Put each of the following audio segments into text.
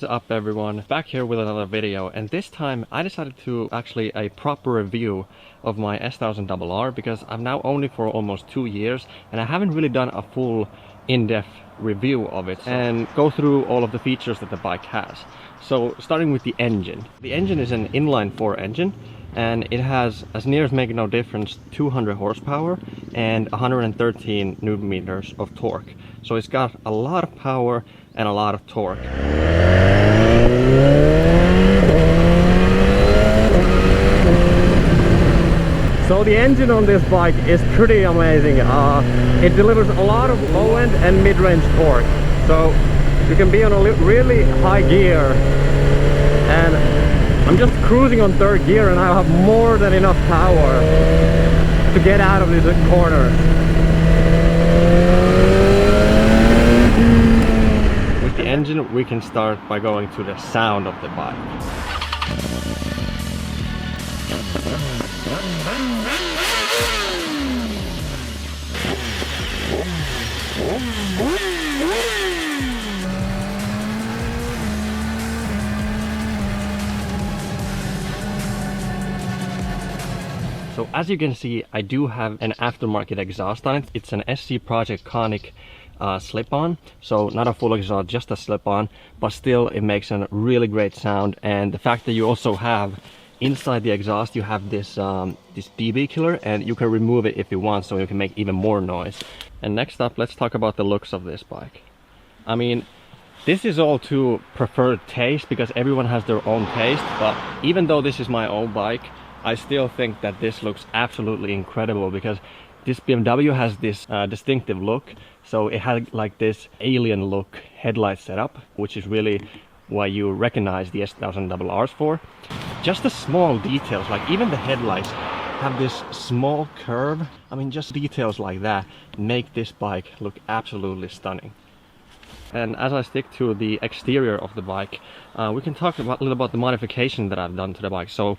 is up everyone, back here with another video, and this time I decided to actually a proper review of my S1000RR because I've now owned it for almost 2 years and I haven't really done a full in-depth review of it and go through all of the features that the bike has. So starting with the engine. The engine is an inline 4 engine and it has, as near as making no difference, 200 horsepower and 113 newton meters of torque. So it's got a lot of power and a lot of torque. So the engine on this bike is pretty amazing. It delivers a lot of low-end and mid-range torque. So you can be on a really high gear, and I'm just cruising on 3rd gear and I have more than enough power to get out of these corners. With the engine we can start by going to the sound of the bike. So as you can see, I do have an aftermarket exhaust on it. It's an SC Project Conic slip-on, so not a full exhaust, just a slip-on, but still it makes a really great sound. And the fact that you also have inside the exhaust, you have this this dB killer, and you can remove it if you want, so you can make even more noise. And next up, let's talk about the looks of this bike. I mean, this is all to preferred taste because everyone has their own taste, but even though this is my own bike, I still think that this looks absolutely incredible because this BMW has this distinctive look. So it had like this alien look headlight setup, which is really what you recognize the S1000RRs for. Just the small details, like even the headlights have this small curve. I mean, just details like that make this bike look absolutely stunning. And as I stick to the exterior of the bike, we can talk a little about the modification that I've done to the bike. So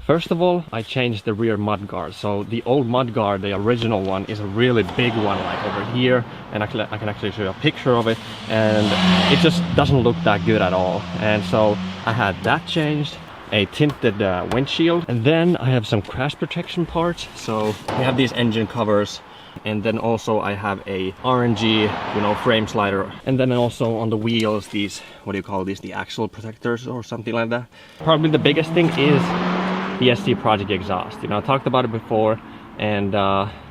first of all, I changed the rear mudguard. So the old mudguard, the original one, is a really big one, like over here, and I can actually show you a picture of it, and it just doesn't look that good at all. And so I had that changed, a tinted windshield, and then I have some crash protection parts. So we have these engine covers, and then also I have a RNG, you know, frame slider, and then also on the wheels these, what do you call these, the axle protectors or something like that. Probably the biggest thing is the SC Project exhaust. You know, I talked about it before, and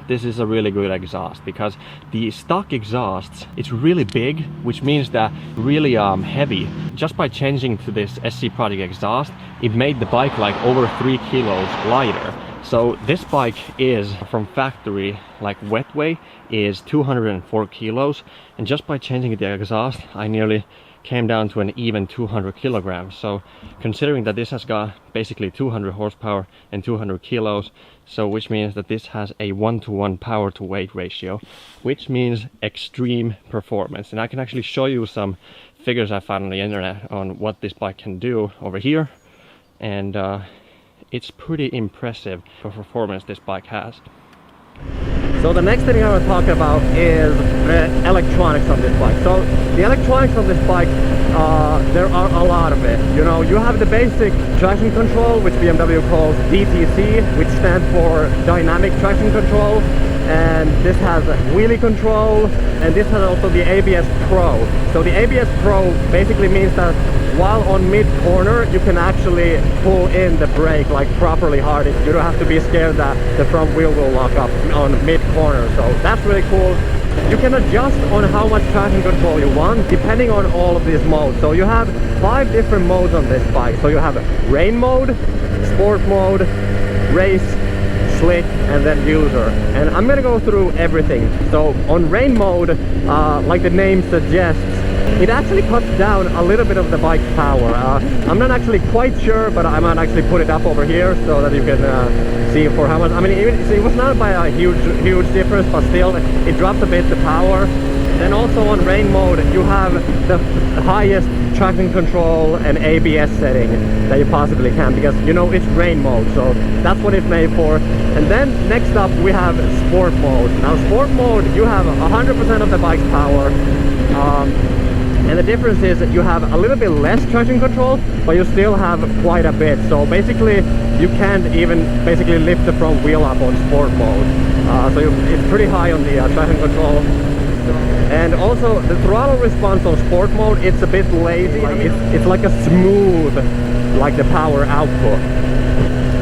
this is a really good exhaust because the stock exhausts, it's really big, which means that really heavy. Just by changing to this SC Project exhaust, it made the bike like over 3 kilos lighter. So this bike is from factory, like wet weight is 204 kilos, and just by changing the exhaust I nearly came down to an even 200 kilograms. So considering that this has got basically 200 horsepower and 200 kilos, so which means that this has a 1-to-1 power to weight ratio, which means extreme performance. And I can actually show you some figures I found on the internet on what this bike can do over here, and it's pretty impressive for performance this bike has. So the next thing I want to talk about is the electronics on this bike. So the electronics on this bike, there are a lot of it. You know, you have the basic traction control, which BMW calls DTC, which stands for Dynamic Traction Control. And this has wheelie control, and this has also the ABS Pro. So the ABS Pro basically means that while on mid-corner you can actually pull in the brake like properly hard. You don't have to be scared that the front wheel will lock up on mid-corner. So that's really cool. You can adjust on how much traction control you want depending on all of these modes. So you have 5 different modes on this bike. So you have rain mode, sport mode, race, slick, and then user. And I'm gonna go through everything. So on rain mode, like the name suggests, it actually cuts down a little bit of the bike's power. I'm not actually quite sure, but I might actually put it up over here so that you can see for how much. I mean, it was not by a huge difference, but still it drops a bit the power. Then also on rain mode you have the highest traction control and ABS setting that you possibly can, because you know it's rain mode, so that's what it's made for. And then next up we have sport mode. Now sport mode, you have 100% of the bike's power. And the difference is that you have a little bit less traction control, but you still have quite a bit. So basically, you can't even basically lift the front wheel up on sport mode. It's pretty high on the traction control. And also the throttle response on sport mode, it's a bit lazy. It's like a smooth, like the power output.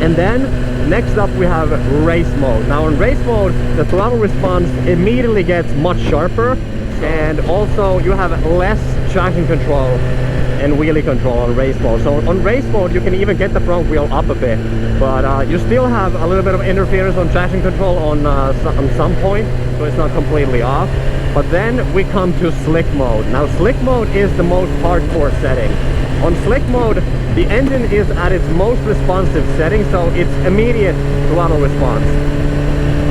And then next up we have race mode. Now in race mode, the throttle response immediately gets much sharper, and also you have less traction control and wheelie control on race mode. So on race mode you can even get the front wheel up a bit, but you still have a little bit of interference on traction control on some point, so it's not completely off. But then we come to slick mode. Now slick mode is the most hardcore setting. On slick mode, the engine is at its most responsive setting, so it's immediate throttle response.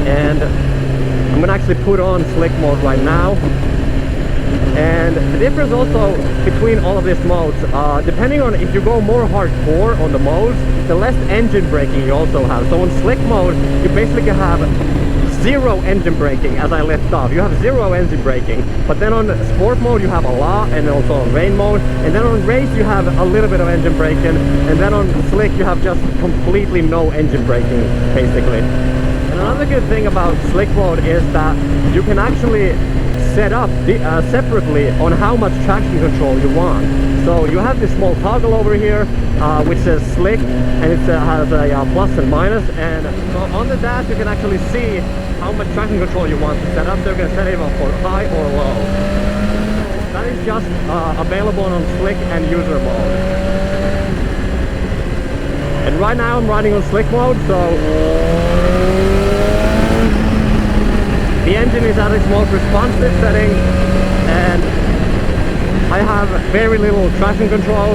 And I'm gonna actually put on slick mode right now. And the difference also between all of these modes, depending on if you go more hardcore on the modes, the less engine braking you also have. So on slick mode, you basically have zero engine braking. As I lift off, you have zero engine braking. But then on sport mode you have a lot, and also on rain mode, and then on race you have a little bit of engine braking, and then on slick you have just completely no engine braking basically. And another good thing about slick mode is that you can actually set up separately on how much traction control you want. So you have this small toggle over here which says slick, and it has a plus and minus, and so on the dash you can actually see how much traction control you want to set up. So you can set it up for high or low. That is just available on slick and user mode. And right now I'm riding on slick mode, so the engine is at its most responsive setting, and I have very little traction control.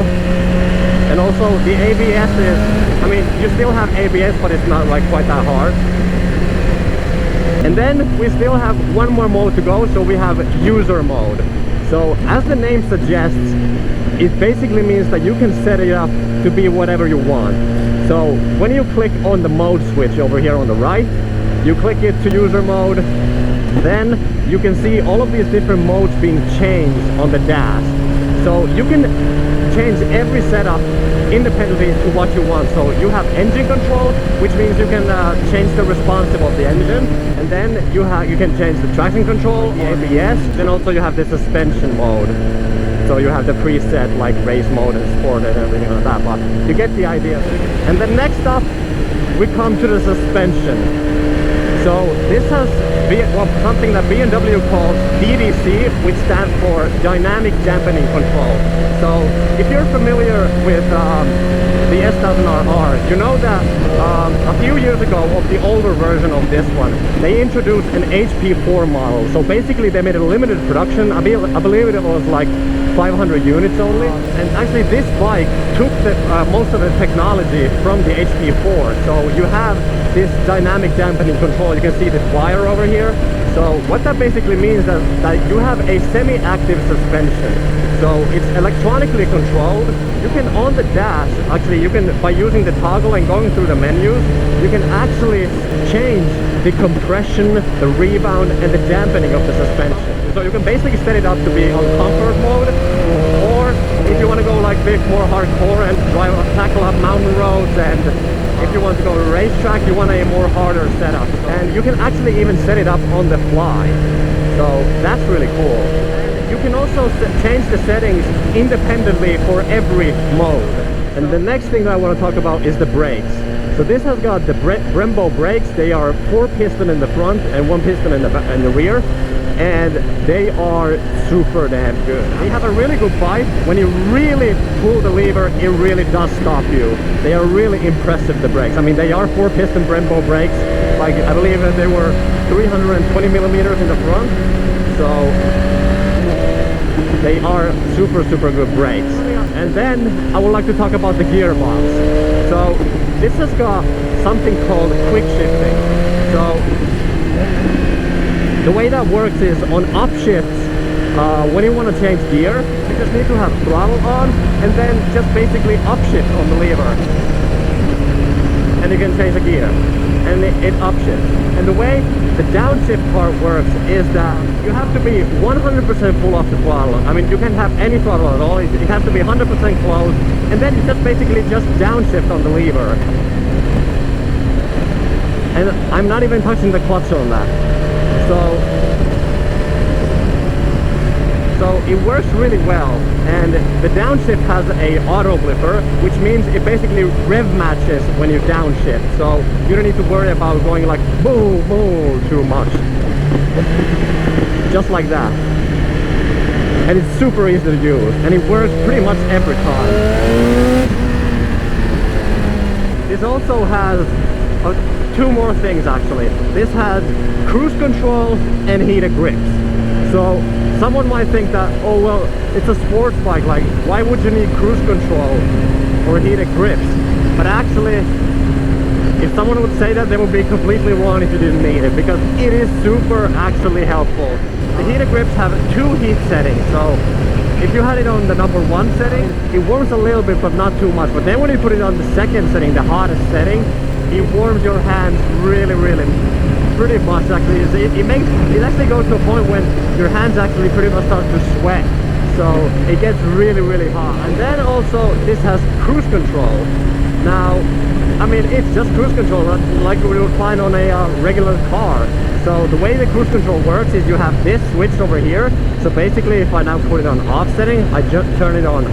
And also the ABS is, I mean, you still have ABS, but it's not like quite that hard. And then we still have one more mode to go, so we have user mode. So as the name suggests, it basically means that you can set it up to be whatever you want. So when you click on the mode switch over here on the right, you click it to user mode, then you can see all of these different modes being changed on the dash. So you can change every setup independently to what you want. So you have engine control, which means you can change the responsive of the engine, and then you can change the traction control, the ABS, then also you have the suspension mode. So you have the preset like race mode and sport and everything like that, but you get the idea. And then next up we come to the suspension. So this has something that BMW calls DDC, which stands for Dynamic Dampening Control. So if you're familiar with the S1000RR, you know that a few years ago, of the older version of this one, they introduced an HP4 model. So basically they made a limited production. I believe it was like 500 units only, and actually this bike took most of the technology from the HP4. So you have this dynamic dampening control. You can see this wire over here. So what that basically means is that you have a semi-active suspension. So it's electronically controlled. You can, on the dash, actually you can, by using the toggle and going through the menus, you can actually change the compression, the rebound, and the dampening of the suspension. So you can basically set it up to be on comfort mode, or if you want to go like a bit more hardcore and tackle up mountain roads, and if you want to go to a racetrack, you want a more harder setup. And you can actually even set it up on the fly. So that's really cool. And you can also change the settings independently for every mode. And the next thing that I want to talk about is the brakes. So this has got the Brembo brakes. They are 4 piston in the front and 1 piston in the rear. And they are super damn good. They have a really good bite. When you really pull the lever, it really does stop you. They are really impressive, the brakes. I mean, they are 4 piston Brembo brakes. Like, I believe that they were 320 millimeters in the front. So they are super good brakes. And then I would like to talk about the gearbox. So this has got something called quick shifting. So the way that works is on upshifts, when you want to change gear, you just need to have throttle on and then just basically upshift on the lever, and you can change the gear, and it upshifts. And the way the downshift part works is that you have to be 100% full off the throttle. I mean, you can't have any throttle at all. It has to be 100% closed, and then you just basically just downshift on the lever. And I'm not even touching the clutch on that. So it works really well, and the downshift has a auto blipper, which means it basically rev matches when you downshift, so you don't need to worry about going like boom, boom too much. Just like that. And it's super easy to use, and it works pretty much every time. This also has two more things actually. This has cruise control and heated grips. So someone might think that, oh well, it's a sports bike, like why would you need cruise control or heated grips? But actually, if someone would say that, they would be completely wrong if you didn't need it, because it is super actually helpful. The heated grips have two heat settings, so if you had it on the #1 setting, it warms a little bit but not too much. But then when you put it on the second setting, the hottest setting, it warms your hands really pretty much actually. It actually goes to a point when your hands actually pretty much start to sweat, so it gets really hot. And then also this has cruise control. Now I mean, it's just cruise control like we would find on a regular car. So the way the cruise control works is you have this switch over here. So basically, if I now put it on off setting, I just turn it on,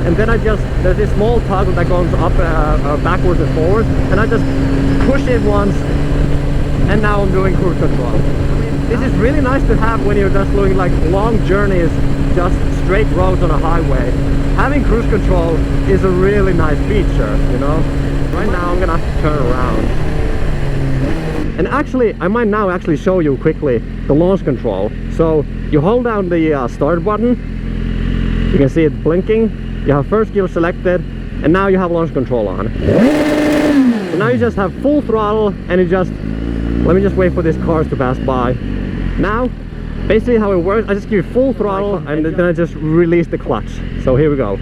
and then there's this small toggle that goes up, backwards and forwards, and I just push it once, and now I'm doing cruise control. This is really nice to have when you're just doing like long journeys, just straight roads on a highway. Having cruise control is a really nice feature, you know. Right now I'm gonna have to turn around. And actually, I might now actually show you quickly the launch control. So you hold down the start button, you can see it blinking, you have first gear selected, and now you have launch control on. So now you just have full throttle, and you just, let me just wait for these cars to pass by. Now, basically how it works, I just give you full throttle, and then I just release the clutch. So here we go.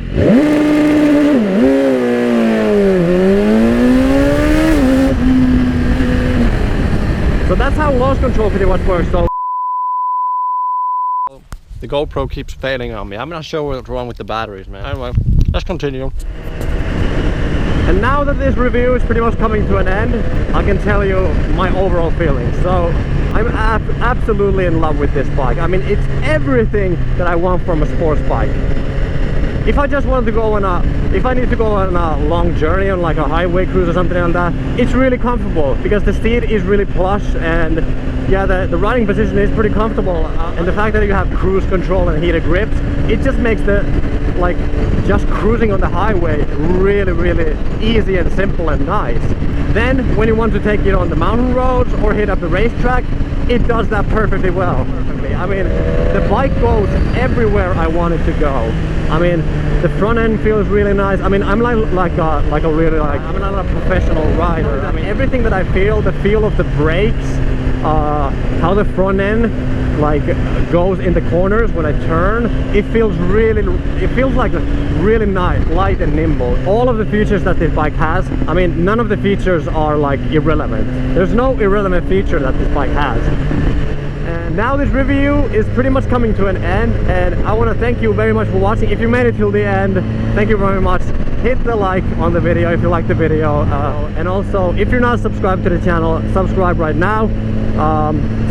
So that's how launch control pretty much works. So the GoPro keeps failing on me. I'm not sure what's wrong with the batteries, man. Anyway, let's continue. And now that this review is pretty much coming to an end, I can tell you my overall feelings. So I'm absolutely in love with this bike. I mean, it's everything that I want from a sports bike. If I just want to go on if I need to go on a long journey on like a highway cruise or something like that, it's really comfortable because the seat is really plush, and yeah, the riding position is pretty comfortable. And the fact that you have cruise control and heated grips, it just makes the, like, just cruising on the highway really easy and simple and nice. Then when you want to take it on the mountain roads or hit up the racetrack, it does that perfectly well. I mean, the bike goes everywhere I want it to go. I mean, the front end feels really nice. I mean, I'm I'm not a professional rider. I mean, everything that I feel, the feel of the brakes, how the front end like goes in the corners when I turn, it feels like really nice, light and nimble. All of the features that this bike has, I mean, none of the features are like irrelevant. There's no irrelevant feature that this bike has. And now this review is pretty much coming to an end, and I want to thank you very much for watching. If you made it till the end, thank you very much. Hit the like on the video if you like the video, and also if you're not subscribed to the channel, subscribe right now,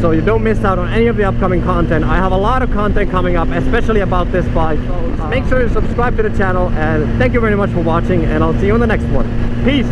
so you don't miss out on any of the upcoming content. I have a lot of content coming up, especially about this bike, so make sure you subscribe to the channel, and thank you very much for watching, and I'll see you in the next one. Peace.